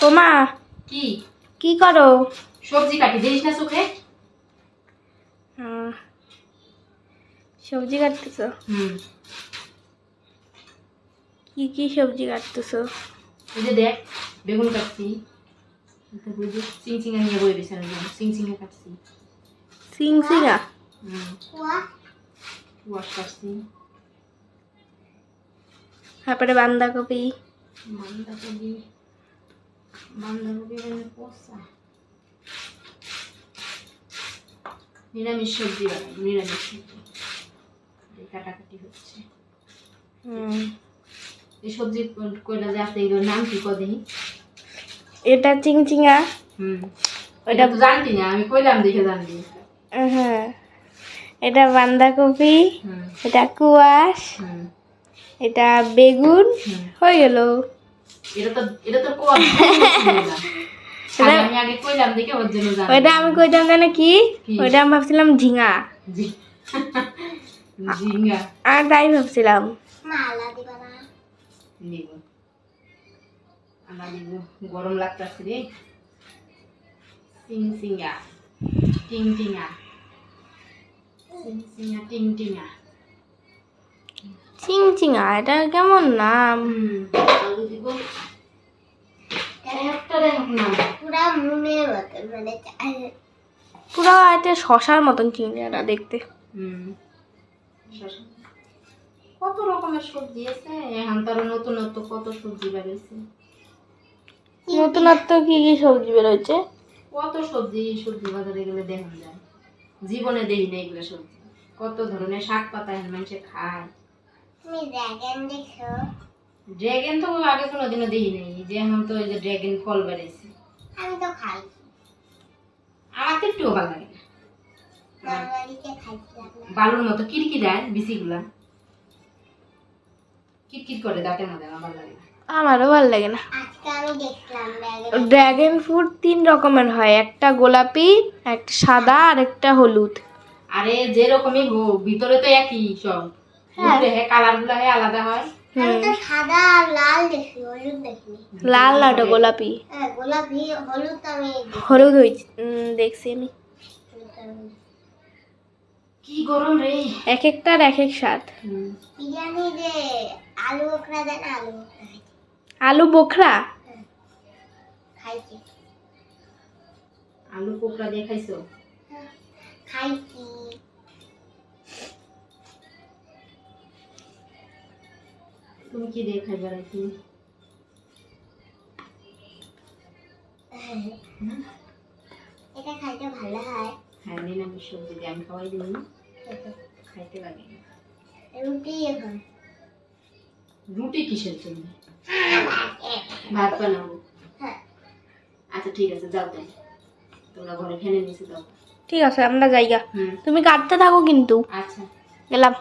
তোমা কি কি করো? সবজি কাটি দেখিস না চোখে? সবজি কাটতেছো? কি কি সবজি কাটতেছো? এই যে দেখ বেগুন কাটছি, তারপরে যে চিংচিঙা নিয়ে বই দিয়েছে, চিংচিঙা কাটছি। চিংচিঙা? ওয়াশ কাটছি। তারপরে বাঁধাকপি। বাঁধাকপি বাঁধাকপি মানে পচা। নিরামিষ সবজি বানাই, নিরামিষ সবজি কাটাকাটি হচ্ছে। এই সবজি কয়টা যে আছে এগুলোর নাম কি কদিন? এটা চিংচিঙা। ওটা তো জানতি না, আমি কইলাম দেখে জানবি। হ্যাঁ, এটা বাঁধাকপি, এটা কুয়াশ, এটা বেগুন। হয়ে গেল। এটা তো কোয়া আমি আগে কইলাম দেখে ওর জন্য জানি। ওইটা আমি কইতাম জানে কি? ওইটা আমি ভাবছিলাম ঝিঙা। ঝিঙ্গা আর তাই ভাবছিলাম। দিব আমরা দিব, গরম লাগতেছে রে। চিংচিঙা টিংটিঙা, চিংচিঙা টিংটিঙা। চিংচিঙা এটা কেমন নাম? আলু দিব একটা দেখ নাম পুরা মনের মতন, মানে পুরো এটা শশার মতন চিংড়িটা দেখতে। কত রকমের সবজি আছে এখন, তার নতুনত্ব কত সবজি বেরিয়েছে। নতুনত্ব কি কি সবজি বেরোচ্ছে? কত সবজি বাজারে গেলে দেখা যায়, জীবনে দেখি না এগুলো সবজি। কত ধরনের শাক পাতা এখন মানুষে খায়। তুমি ড্রাগন দেখছো? ড্রাগন তো আগে কোনোদিনও দেখি নাই, যে এখন তো ওই যে ড্রাগন ফল বেরিয়েছে। আমি তো খাই, আমার তো একটু ভালো লাগে না। বালুর মতো কিরকিরায় বিচিগুলা, কিটকিট করে দাঁতের মধ্যে, আমার ভালো লাগে না। আমারও ভালো লাগে না। আজকে আমি দেখলাম ড্রাগন ফ্রুট 3 রকমের হয়, একটা গোলাপি, একটা সাদা আর একটা হলুদ। আরে যে রকমই হোক ভিতরে তো একই সব, কালার গুলা আলাদা হয়। আমি তো সাদা আর লাল দেখি, হলুদ দেখিনি। লাল না, ওটা গোলাপি। হ্যাঁ গোলাপি, হলুদ আমি হলুদ হয়েছে দেখছি আমি। কি গরম রে, এক একটার এক এক স্বাদ। বিরিয়ানি যে আলু বোখরা দেন, আলু বোখরা খাইছি। আলু বোখরা দিয়ে খাইছো? খাইছি। তুমি কি দিয়ে খাইবা রাখি? এটা খাইতে ভালো হয়। হ্যাঁ, নিরামিষ সবজি দিয়ে আমি খাওয়াই দিই, খাইতে লাগে। রুটি এখন, রুটি কিসের জন্য? ভাত বানাবো। আচ্ছা ঠিক আছে, যাও তাই, তোমরা ঘরে ফেলে নিয়েছি, যাও। ঠিক আছে, আমরা যাইগা। তুমি কাটতে থাকো কিন্তু। আচ্ছা গেলাম।